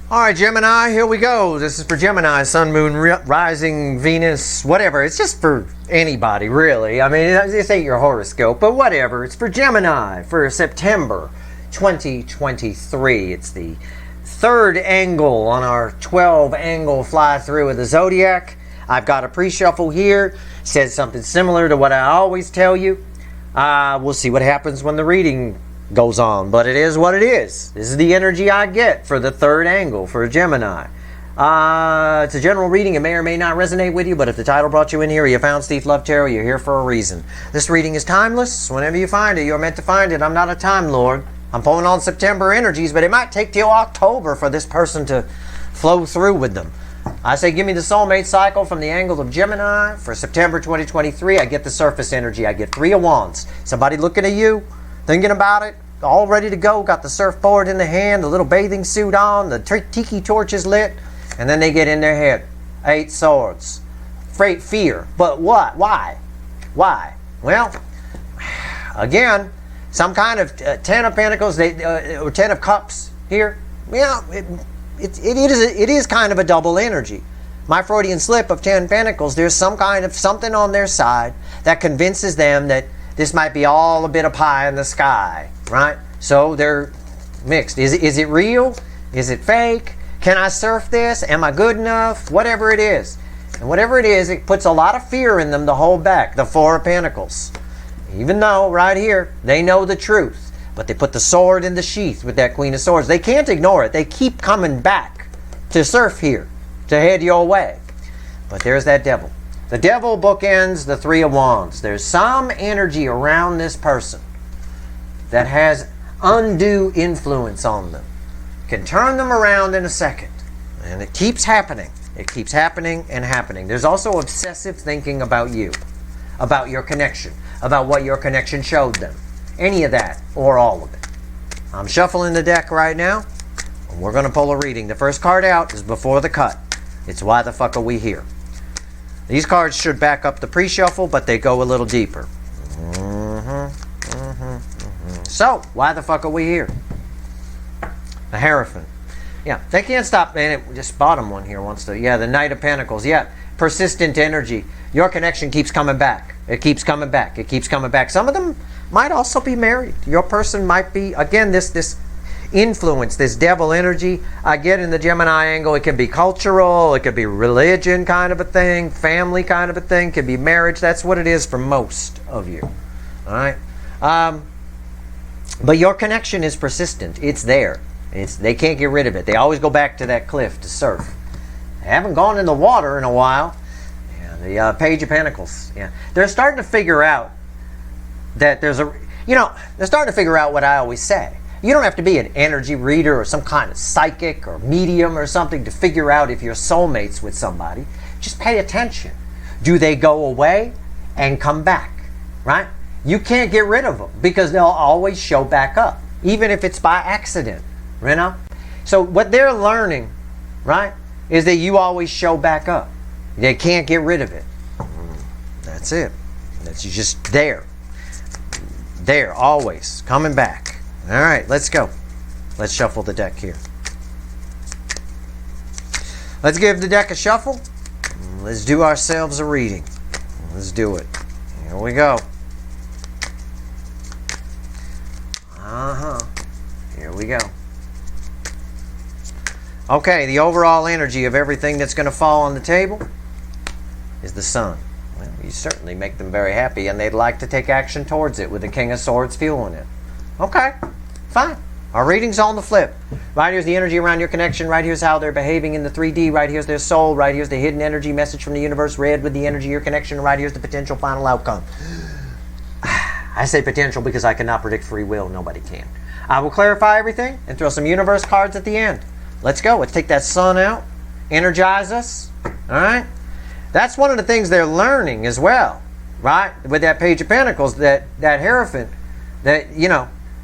All right, Gemini, here we go. This is for Gemini, Sun, Moon, Rising, Venus, whatever. It's just for anybody, really. I mean, this ain't your horoscope, but whatever. It's for Gemini for September 2023. It's the third angle on our 12-angle fly-through of the zodiac. I've got a pre-shuffle here. Says something similar to what I always tell you. We'll see what happens when the reading goes on, but it is what it is. This is the energy I get for the third angle for Gemini. It's a general reading. It may or may not resonate with you, but if the title brought you in here, or you found Steve Love Tarot, you're here for a reason. This reading is timeless. Whenever you find it, you're meant to find it. I'm not a time lord. I'm pulling on September energies, but it might take till October for this person to flow through with them. I say give me the soulmate cycle from the angle of Gemini for September 2023. I get the surface energy. I get 3 of Wands. Somebody looking at you, thinking about it, all ready to go, got the surfboard in the hand, the little bathing suit on, the tiki torch is lit, and then they get in their head. 8 swords. Fear. But what? Why? Why? Well, again, some kind of 10 of Pentacles or 10 of Cups here. Yeah, it is kind of a double energy. My Freudian slip of 10 Pentacles, there's some kind of something on their side that convinces them that this might be all a bit of pie in the sky, right? So they're mixed. Is it real? Is it fake? Can I surf this? Am I good enough? Whatever it is. And whatever it is, it puts a lot of fear in them to hold back. The 4 of Pentacles. Even though, right here, they know the truth. But they put the sword in the sheath with that Queen of Swords. They can't ignore it. They keep coming back to surf here, to head your way. But there's that devil. The devil bookends the 3 of Wands. There's some energy around this person that has undue influence on them. Can turn them around in a second. And it keeps happening. It keeps happening and happening. There's also obsessive thinking about you, about your connection, about what your connection showed them. Any of that or all of it. I'm shuffling the deck right now, and we're going to pull a reading. The first card out is Before the Cut. It's Why the Fuck Are We Here? These cards should back up the pre-shuffle, but they go a little deeper. So, why the fuck are we here? The Hierophant. Yeah, they can't stop. And it just bottom one here wants to. Yeah, the Knight of Pentacles. Yeah, persistent energy. Your connection keeps coming back. It keeps coming back. It keeps coming back. Some of them might also be married. Your person might be, again, this influence, this devil energy. I get in the Gemini angle. It can be cultural. It could be religion kind of a thing. Family kind of a thing. It could be marriage. That's what it is for most of you. All right? But your connection is persistent. It's there. They can't get rid of it. They always go back to that cliff to surf. They haven't gone in the water in a while. Yeah, the Page of Pentacles. Yeah, they're starting to figure out that there's a, they're starting to figure out what I always say. You don't have to be an energy reader or some kind of psychic or medium or something to figure out if you're soulmates with somebody. Just pay attention. Do they go away and come back? Right? You can't get rid of them because they'll always show back up, even if it's by accident. So what they're learning, right, is that you always show back up. They can't get rid of it. That's it. That's just there. There, always. Coming back. All right, let's go. Let's shuffle the deck here. Let's give the deck a shuffle. Let's do ourselves a reading. Let's do it. Here we go. Here we go. Okay, the overall energy of everything that's going to fall on the table is the Sun. Well, you certainly make them very happy, and they'd like to take action towards it with the King of Swords fueling it. Okay, fine. Our reading's on the flip. Right here's the energy around your connection. Right here's how they're behaving in the 3D. Right here's their soul. Right here's the hidden energy message from the universe read with the energy of your connection. Right here's the potential final outcome. I say potential because I cannot predict free will. Nobody can. I will clarify everything and throw some universe cards at the end. Let's go. Let's take that Sun out. Energize us. All right? That's one of the things they're learning as well. Right? With that Page of Pentacles, that Hierophant, that,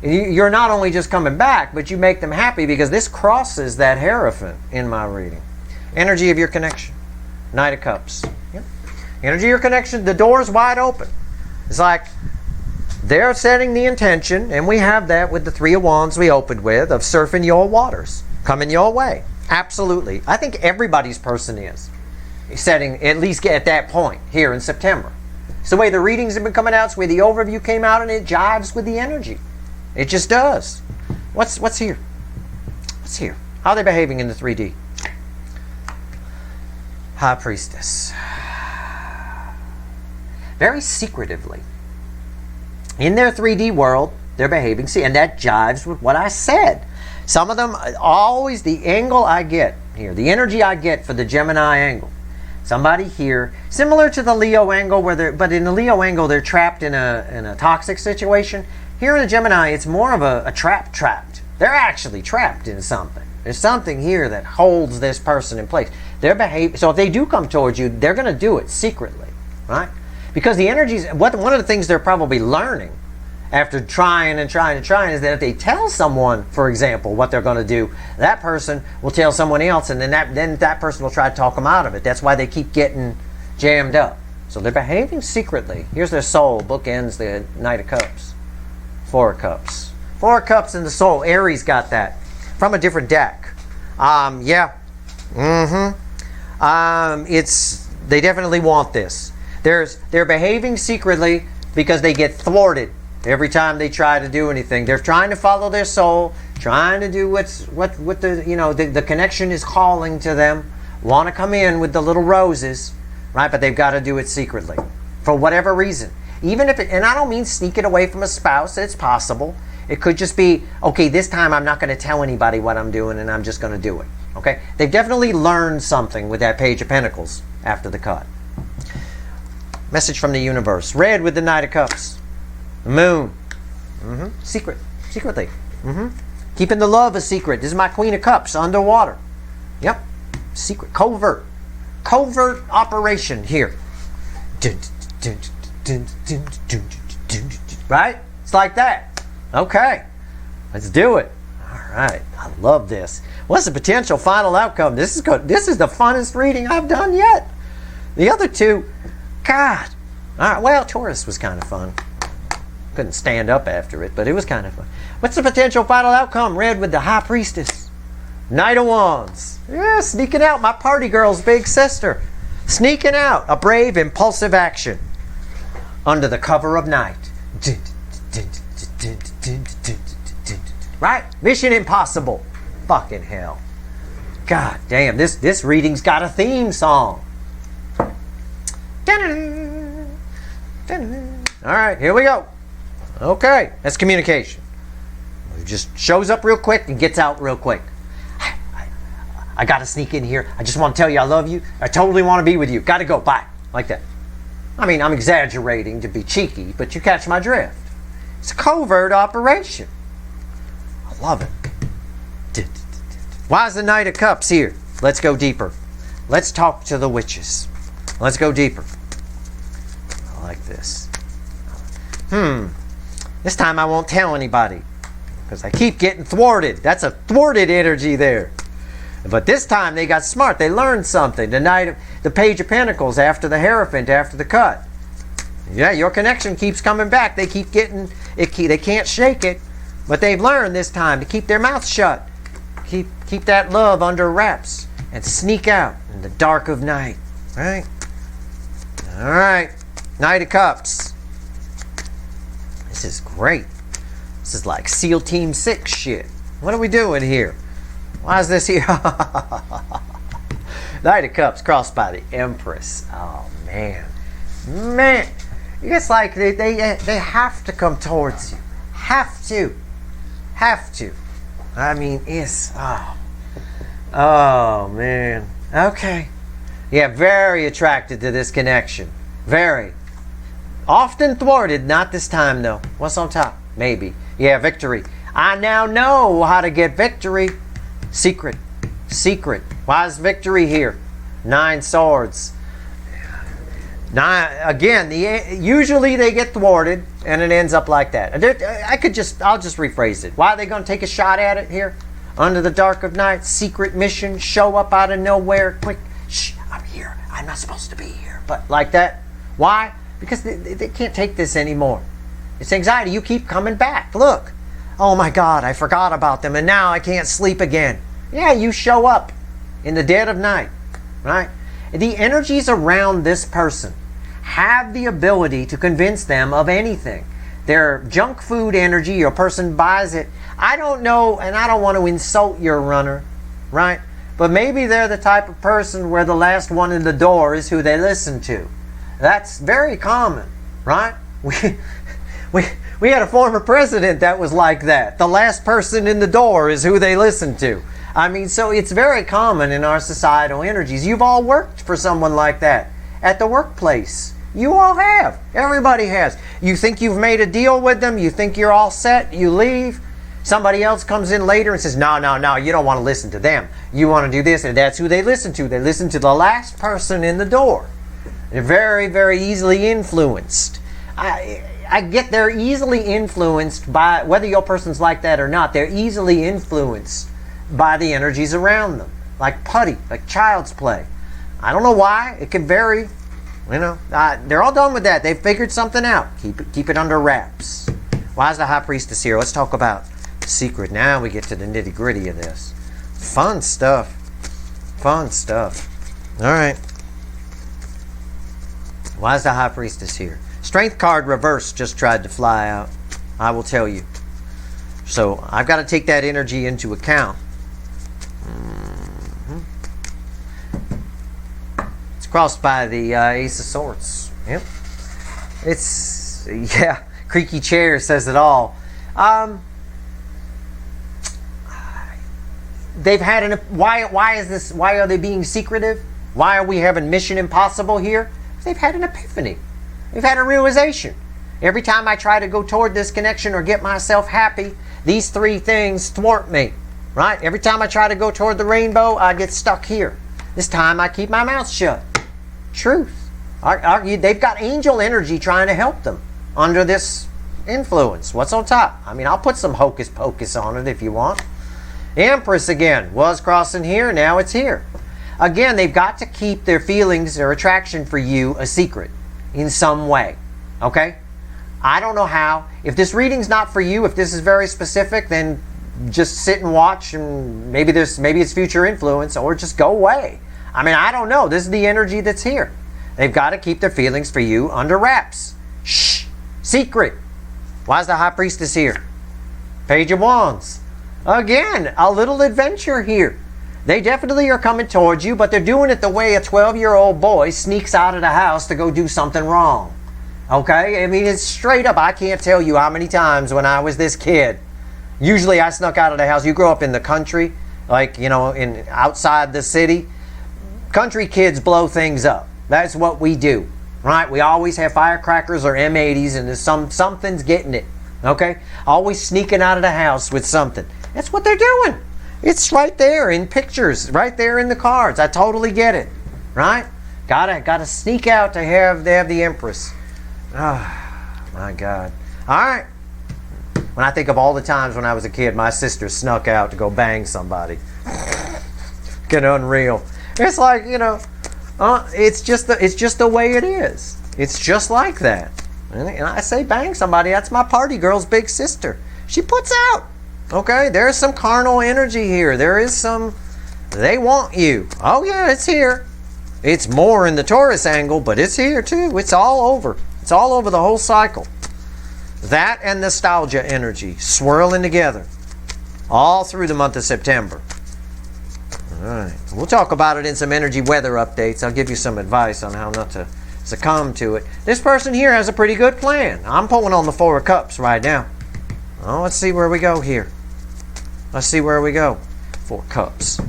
you're not only just coming back, but you make them happy because this crosses that Hierophant in my reading. Energy of your connection. Knight of Cups. Yep. Energy of your connection. The door's wide open. It's like they're setting the intention, and we have that with the 3 of Wands we opened with, of surfing your waters, coming your way. Absolutely. I think everybody's person is setting, at least at that point here in September. It's the way the readings have been coming out. It's the way the overview came out, and it jives with the energy. It just does. What's here? What's here? How are they behaving in the 3D? High Priestess. Very secretively. In their 3D world, they're behaving. See, and that jives with what I said. Some of them, always the angle I get here, the energy I get for the Gemini angle. Somebody here, similar to the Leo angle, but in the Leo angle, they're trapped in a toxic situation. Here in the Gemini, it's more of a trapped. They're actually trapped in something. There's something here that holds this person in place. So if they do come towards you, they're going to do it secretly, right? Because the energies, one of the things they're probably learning after trying is that if they tell someone, for example, what they're going to do, that person will tell someone else, and then that person will try to talk them out of it. That's why they keep getting jammed up. So they're behaving secretly. Here's their soul. Book ends the Knight of Cups. Four of Cups. Four of Cups in the soul. Aries got that from a different deck. Yeah. They definitely want this. They're behaving secretly because they get thwarted every time they try to do anything. They're trying to follow their soul, trying to do what the connection is calling to them. Want to come in with the little roses, right? But they've got to do it secretly for whatever reason. Even if and I don't mean sneak it away from a spouse. It's possible. It could just be, okay, this time I'm not going to tell anybody what I'm doing, and I'm just going to do it. Okay? They've definitely learned something with that Page of Pentacles after the cut. Message from the universe. Red with the Knight of Cups. The Moon. Secretly. Keeping the love a secret. This is my Queen of Cups underwater. Yep. Secret. Covert operation here. Right? It's like that. Okay. Let's do it. All right. I love this. What's the potential final outcome? This is good. This is the funnest reading I've done yet. The other two, God. All right. Well, Taurus was kind of fun. Couldn't stand up after it, but it was kind of fun. What's the potential final outcome? Red with the High Priestess. Knight of Wands. Yeah, sneaking out. My party girl's big sister. Sneaking out. A brave, impulsive action. Under the cover of night. Right? Mission impossible. Fucking hell. God damn, this reading's got a theme song. Alright, here we go. Okay, that's communication. It just shows up real quick and gets out real quick. I gotta sneak in here. I just want to tell you I love you. I totally want to be with you. Gotta go. Bye. Like that. I mean, I'm exaggerating to be cheeky, but you catch my drift. It's a covert operation. I love it. Why is the Knight of Cups here? Let's go deeper. Let's talk to the witches. Let's go deeper. I like this. This time I won't tell anybody because I keep getting thwarted. That's a thwarted energy there. But this time they got smart. They learned something. The Page of Pentacles after the Hierophant, after the cut. Yeah, your connection keeps coming back. They keep getting it. They can't shake it, but they've learned this time to keep their mouths shut. Keep that love under wraps and sneak out in the dark of night. Right? All right. Knight of Cups. This is great. This is like SEAL Team 6 shit. What are we doing here? Why is this here? Knight of Cups crossed by the Empress. Oh, man. Man. It's like they have to come towards you. Have to. I mean, it's... Oh, man. Okay. Yeah, very attracted to this connection. Very. Often thwarted. Not this time, though. What's on top? Maybe. Yeah, victory. I now know how to get victory. Secret. Why is victory here? 9 swords. Again, usually they get thwarted and it ends up like that. I'll just rephrase it. Why are they going to take a shot at it here? Under the dark of night, secret mission, show up out of nowhere, quick. Shh, I'm here. I'm not supposed to be here. But like that. Why? Because they can't take this anymore. It's anxiety. You keep coming back. Look. Oh my God, I forgot about them and now I can't sleep again. Yeah, you show up in the dead of night, right? The energies around this person have the ability to convince them of anything. Their junk food energy, your person buys it. I don't know, and I don't want to insult your runner, right? But maybe they're the type of person where the last one in the door is who they listen to. That's very common, right? We had a former president that was like that. The last person in the door is who they listen to. I mean, so it's very common in our societal energies. You've all worked for someone like that at the workplace. You all have. Everybody has. You think you've made a deal with them. You think you're all set. You leave. Somebody else comes in later and says, no, you don't want to listen to them. You want to do this. And that's who they listen to. They listen to the last person in the door. They're very, very easily influenced. I get they're easily influenced by, whether your person's like that or not, they're easily influenced by the energies around them. Like putty, like child's play. I don't know why. It can vary. You know, they're all done with that. They've figured something out. Keep it under wraps. Why is the high priestess here? Let's talk about the secret. Now we get to the nitty gritty of this. Fun stuff. Fun stuff. All right. Why is the high priestess here? Strength card reverse just tried to fly out. I will tell you. So I've got to take that energy into account. Crossed by the Ace of Swords. Yep. It's, yeah, creaky chair says it all. They've had an, why is this, why are they being secretive? Why are we having Mission Impossible here? They've had an epiphany. They've had a realization. Every time I try to go toward this connection or get myself happy, these three things thwart me, right? Every time I try to go toward the rainbow, I get stuck here. This time I keep my mouth shut. Truth. They've got angel energy trying to help them under this influence. What's on top? I mean, I'll put some hocus pocus on it if you want. Empress again. Was crossing here, now it's here. Again, they've got to keep their feelings, their attraction for you a secret in some way. Okay? I don't know how. If this reading's not for you, if this is very specific, then just sit and watch, and maybe it's future influence, or just go away. I mean, I don't know. This is the energy that's here. They've got to keep their feelings for you under wraps. Shh. Secret. Why is the high priestess here? Page of Wands. Again, a little adventure here. They definitely are coming towards you, but they're doing it the way a 12-year-old boy sneaks out of the house to go do something wrong. Okay? I mean, it's straight up. I can't tell you how many times when I was this kid, usually I snuck out of the house. You grow up in the country, like, you know, outside the city. Country kids blow things up. That's what we do, right? We always have firecrackers or M80s, and there's something's getting it, okay? Always sneaking out of the house with something. That's what they're doing. It's right there in pictures, right there in the cards. I totally get it, right? Gotta sneak out to have the Empress. Oh, my God. All right. When I think of all the times when I was a kid, my sister snuck out to go bang somebody. Get unreal. It's like, you know, it's just the way it is. It's just like that. And I say bang somebody, that's my party girl's big sister. She puts out. Okay, there's some carnal energy here. There is some, they want you. Oh yeah, it's here. It's more in the Taurus angle, but it's here too. It's all over. It's all over the whole cycle. That and nostalgia energy swirling together all through the month of September. All right. We'll talk about it in some energy weather updates. I'll give you some advice on how not to succumb to it. This person here has a pretty good plan. I'm pulling on the Four of Cups right now. Oh, let's see where we go here. Let's see where we go. Four Cups.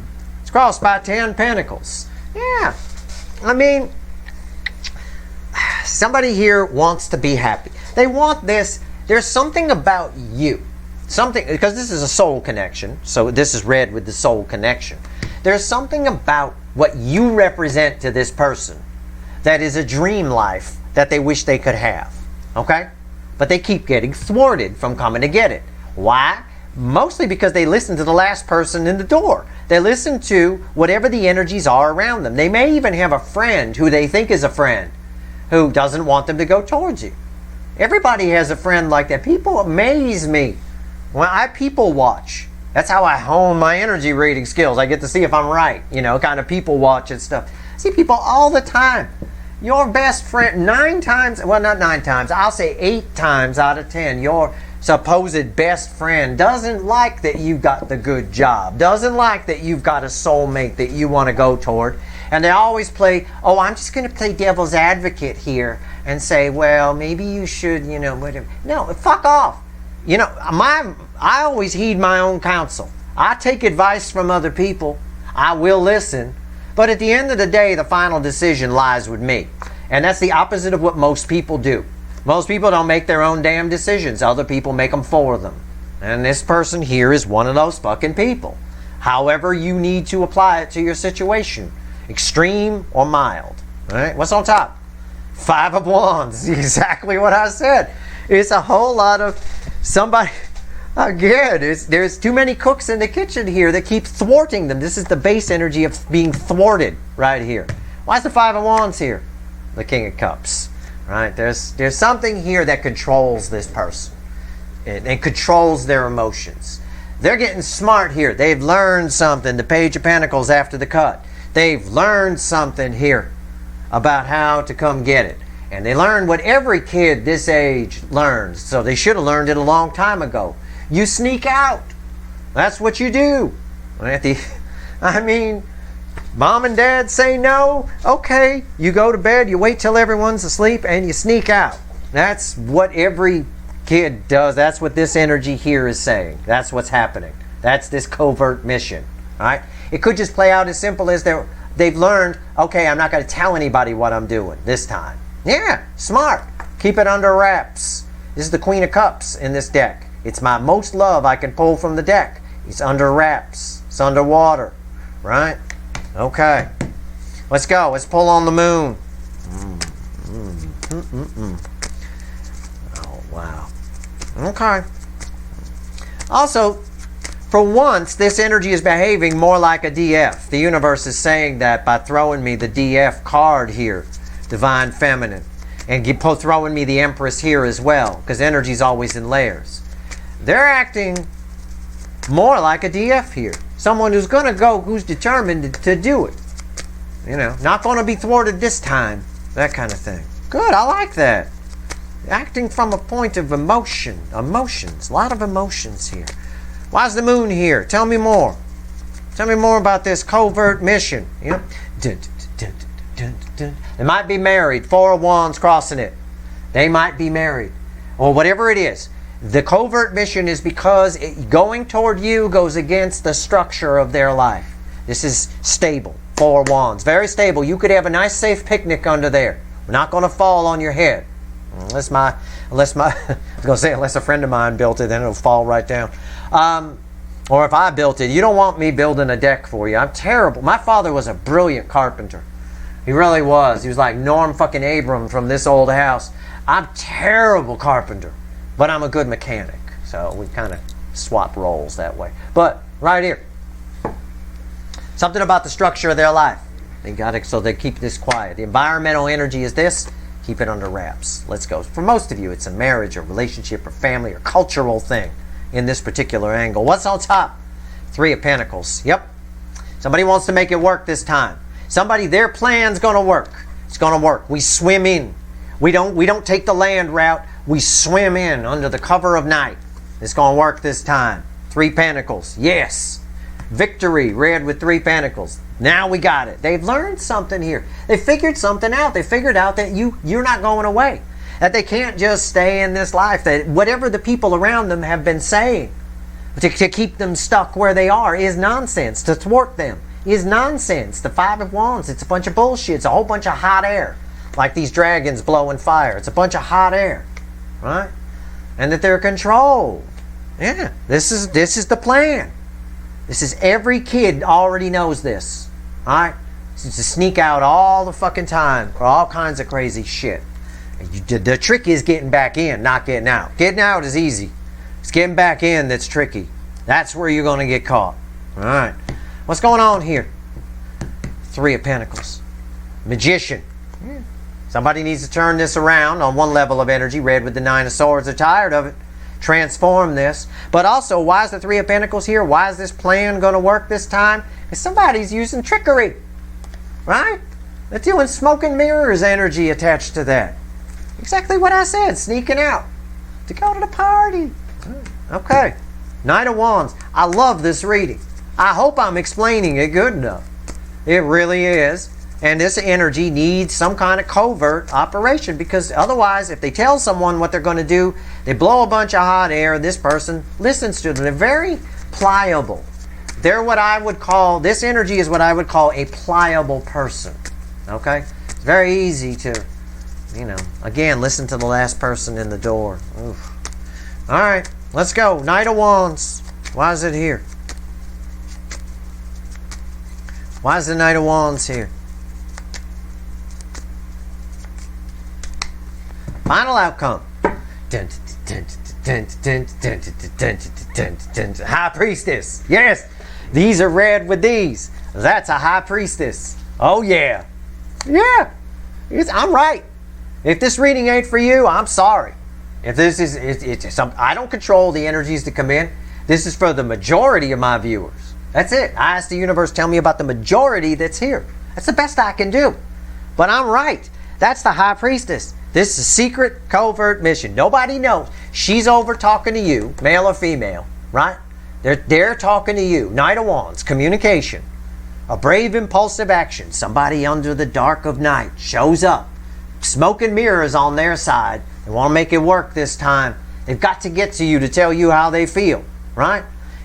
It's crossed by 10 Pentacles. Yeah. I mean, somebody here wants to be happy. They want this. There's something about you. Something, because this is a soul connection. So this is read with the soul connection. There's something about what you represent to this person that is a dream life that they wish they could have. Okay? But they keep getting thwarted from coming to get it. Why? Mostly because they listen to the last person in the door. They listen to whatever the energies are around them. They may even have a friend who they think is a friend who doesn't want them to go towards you. Everybody has a friend like that. People amaze me when I people watch. That's how I hone my energy reading skills. I get to see if I'm right, you know, kind of people watch and stuff. I see people all the time. Your best friend, 9 times, well, not 9 times, I'll say 8 times out of 10, your supposed best friend doesn't like that you got the good job, doesn't like that you've got a soulmate that you want to go toward. And they always play, oh, I'm just going to play devil's advocate here and say, well, maybe you should, you know, whatever. No, fuck off. You know, I always heed my own counsel. I take advice from other people. I will listen. But at the end of the day, the final decision lies with me. And that's the opposite of what most people do. Most people don't make their own damn decisions. Other people make them for them. And this person here is one of those fucking people. However you need to apply it to your situation. Extreme or mild. All right? What's on top? 5 of Wands. Exactly what I said. It's a whole lot of somebody. Again, there's too many cooks in the kitchen here that keep thwarting them. This is the base energy of being thwarted right here. Why is the 5 of Wands here? The King of Cups. Right? There's something here that controls this person. And controls their emotions. They're getting smart here. They've learned something. The Page of Pentacles after the cut. They've learned something here about how to come get it. And they learn what every kid this age learns. So they should have learned it a long time ago. You sneak out. That's what you do. I mean, mom and dad say no. Okay, you go to bed, you wait till everyone's asleep, and you sneak out. That's what every kid does. That's what this energy here is saying. That's what's happening. That's this covert mission. All right? It could just play out as simple as they've learned, okay, I'm not going to tell anybody what I'm doing this time. Yeah, smart. Keep it under wraps. This is the Queen of Cups in this deck. It's my most love I can pull from the deck. It's under wraps. It's underwater. Right? Okay. Let's go. Let's pull on the moon. Oh, wow. Okay. Also, for once, this energy is behaving more like a DF. The universe is saying that by throwing me the DF card here, Divine Feminine, and throwing me the Empress here as well, because energy is always in layers. They're acting more like a DF here. Someone who's going to go, who's determined to do it. You know, not going to be thwarted this time. That kind of thing. Good, I like that. Acting from a point of emotion. Emotions. A lot of emotions here. Why's the moon here? Tell me more. Tell me more about this covert mission. You know? They might be married. 4 of Wands crossing it. They might be married. Or whatever it is. The covert mission is because going toward you goes against the structure of their life. This is stable. 4 of Wands. Very stable. You could have a nice safe picnic under there. We're not going to fall on your head. Unless I was going to say, unless a friend of mine built it, then it'll fall right down. Or if I built it, you don't want me building a deck for you. I'm terrible. My father was a brilliant carpenter. He really was. He was like Norm fucking Abram from This Old House. I'm terrible carpenter, but I'm a good mechanic. So we kind of swap roles that way. But right here, something about the structure of their life. They got it, so they keep this quiet. The environmental energy is this. Keep it under wraps. Let's go. For most of you, it's a marriage, or relationship, or family, or cultural thing in this particular angle. What's on top? 3 of Pentacles. Yep. Somebody wants to make it work this time. Somebody, their plan's going to work. It's going to work. We swim in. We don't take the land route. We swim in under the cover of night. It's going to work this time. 3 Pentacles. Yes. Victory, red with 3 Pentacles. Now we got it. They've learned something here. They figured something out. They figured out that you're not going away. That they can't just stay in this life. That whatever the people around them have been saying to keep them stuck where they are is nonsense. To thwart them is nonsense. The 5 of Wands, it's a bunch of bullshit. It's a whole bunch of hot air. Like these dragons blowing fire. It's a bunch of hot air. Right? And that they're controlled. Yeah. This is the plan. This is, every kid already knows this. Alright? To sneak out all the fucking time for all kinds of crazy shit. The trick is getting back in, not getting out. Getting out is easy. It's getting back in that's tricky. That's where you're going to get caught. Alright. What's going on here? 3 of Pentacles. Magician. Somebody needs to turn this around on one level of energy. Red with the 9 of Swords. They're tired of it. transform this. But also, why is the Three of Pentacles here? Why is this plan going to work this time? Because somebody's using trickery, right? They're doing smoke and mirrors energy attached to that. Exactly what I said, sneaking out to go to the party. Okay, Knight of Wands. I love this reading. I hope I'm explaining it good enough. It really is. And this energy needs some kind of covert operation, because otherwise, if they tell someone what they're going to do, they blow a bunch of hot air and this person listens to them. They're very pliable. They're what I would call, this energy is what I would call a pliable person. Okay? It's very easy to, again, listen to the last person in the door. Oof. All right, let's go. Knight of Wands. Why is it here? Why is the Knight of Wands here? Final outcome. High Priestess. Yes, these are read with these. That's a High Priestess. Oh yeah. Yeah. I'm right. If this reading ain't for you, I'm sorry. If this is, I don't control the energies that come in. This is for the majority of my viewers. That's it. I ask the universe, tell me about the majority that's here. That's the best I can do. But I'm right. That's the High Priestess. This is a secret, covert mission. Nobody knows. She's over talking to you, male or female, right? They're talking to you. Knight of Wands, communication. A brave, impulsive action. Somebody under the dark of night shows up. Smoke and mirrors on their side. They want to make it work this time. They've got to get to you to tell you how they feel, right?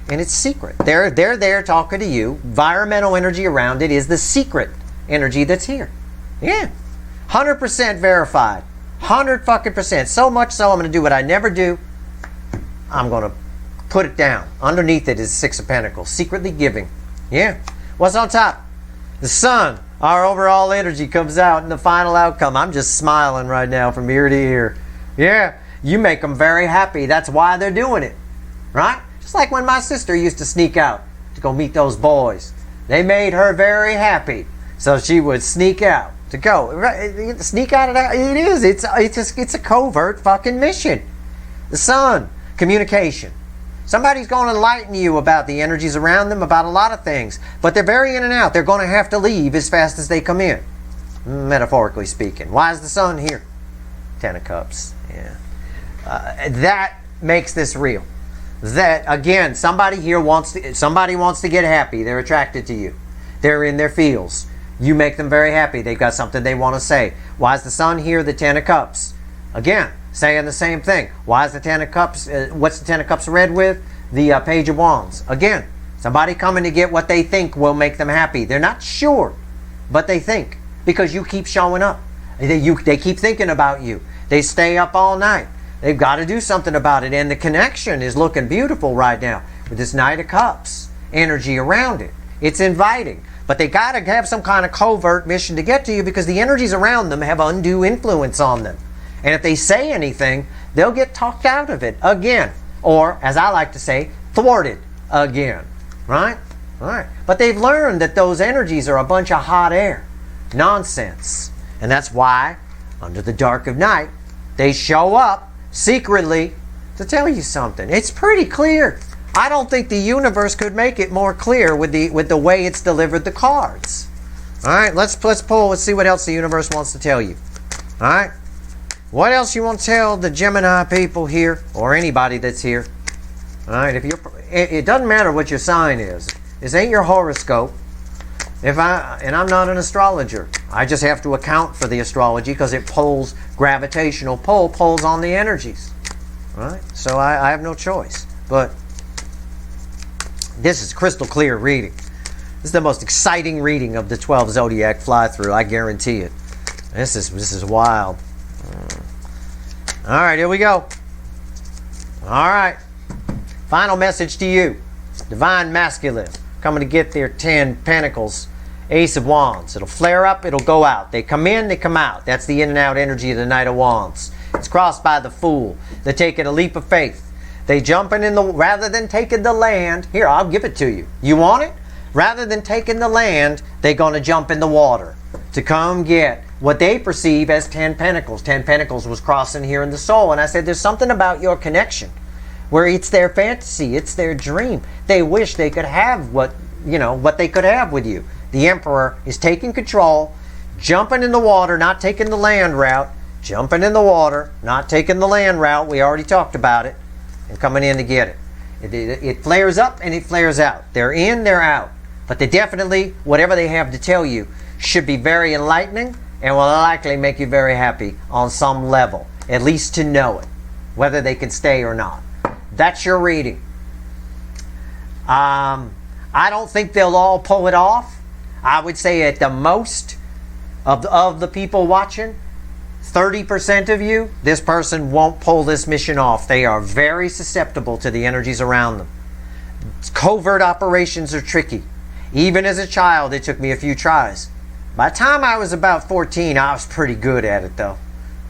And it's secret. They're there talking to you. Environmental energy around it is the secret energy that's here. Yeah. 100% verified. 100%. So much so, I'm going to do what I never do. I'm going to put it down. Underneath it is Six of Pentacles. Secretly giving. Yeah. What's on top? The Sun. Our overall energy comes out in the final outcome. I'm just smiling right now from ear to ear. Yeah. You make them very happy. That's why they're doing it. Right? Just like when my sister used to sneak out to go meet those boys. They made her very happy. So she would sneak out to go. Sneak out of that. It is. It's a covert fucking mission. The Sun. Communication. Somebody's going to enlighten you about the energies around them, about a lot of things. But they're very in and out. They're going to have to leave as fast as they come in. Metaphorically speaking. Why is the Sun here? Ten of Cups. Yeah. That makes this real. That, again, somebody wants to get happy. They're attracted to you. They're in their feels. You make them very happy. They've got something they want to say. Why is the Sun here? The Ten of Cups. Again, saying the same thing. Why is the Ten of Cups? What's the Ten of Cups read with? The Page of Wands. Again, somebody coming to get what they think will make them happy. They're not sure, but they think, because you keep showing up. They keep thinking about you. They stay up all night. They've got to do something about it, and the connection is looking beautiful right now with this Knight of Cups energy around it. It's inviting. But they got to have some kind of covert mission to get to you, because the energies around them have undue influence on them. And if they say anything, they'll get talked out of it again. Or, as I like to say, thwarted again. Right? Right. But they've learned that those energies are a bunch of hot air. Nonsense. And that's why, under the dark of night, they show up secretly to tell you something. It's pretty clear. I don't think the universe could make it more clear with the way it's delivered the cards. All right, let's pull. Let's see what else the universe wants to tell you. All right, what else you want to tell the Gemini people here, or anybody that's here? All right, it doesn't matter what your sign is. This ain't your horoscope. And I'm not an astrologer. I just have to account for the astrology because it pulls gravitational pulls on the energies. All right, so I have no choice. But this is crystal clear reading. This is the most exciting reading of the 12 zodiac fly-through. I guarantee it. This is wild. All right, here we go. All right. Final message to you. Divine Masculine. Coming to get their 10 Pentacles. Ace of Wands. It'll flare up, it'll go out. They come in, they come out. That's the in and out energy of the Knight of Wands. It's crossed by the Fool. They're taking a leap of faith. They jumping in rather than taking the land. Here, I'll give it to you. You want it? Rather than taking the land, they're going to jump in the water to come get what they perceive as 10 Pentacles. 10 Pentacles was crossing here in the soul. And I said, there's something about your connection. where it's their fantasy, it's their dream. They wish they could have what they could have with you. The Emperor is taking control, jumping in the water, not taking the land route, jumping in the water, not taking the land route. We already talked about it, and coming in to get it. It flares up and it flares out. They're in, they're out. But they definitely, whatever they have to tell you, should be very enlightening and will likely make you very happy on some level, at least to know it, whether they can stay or not. That's your reading. I don't think they'll all pull it off. I would say at the most of the people watching, 30% of you, this person won't pull this mission off. They are very susceptible to the energies around them. Covert operations are tricky. Even as a child, it took me a few tries. By the time I was about 14, I was pretty good at it though.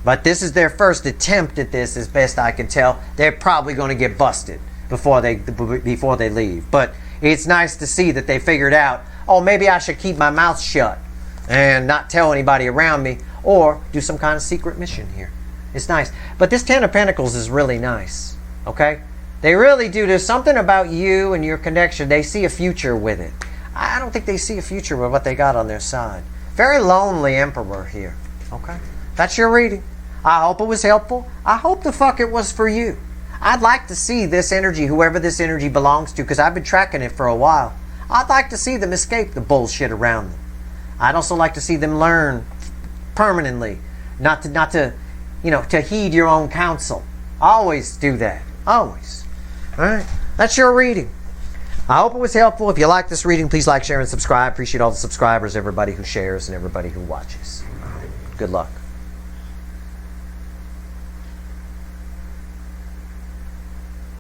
But this is their first attempt at this, as best I can tell. They're probably going to get busted before they leave. But it's nice to see that they figured out, oh, maybe I should keep my mouth shut and not tell anybody around me, or do some kind of secret mission here. It's nice. But this Ten of Pentacles is really nice, okay? They really do. There's something about you and your connection. They see a future with it. I don't think they see a future with what they got on their side. Very lonely Emperor here, okay? That's your reading. I hope it was helpful. I hope the fuck it was for you. I'd like to see this energy, whoever this energy belongs to, because I've been tracking it for a while. I'd like to see them escape the bullshit around them. I'd also like to see them learn permanently not to heed your own counsel. Always do that. Always. All right. That's your reading. I hope it was helpful. If you like this reading, please like, share, and subscribe. Appreciate all the subscribers, everybody who shares, and everybody who watches. Good luck.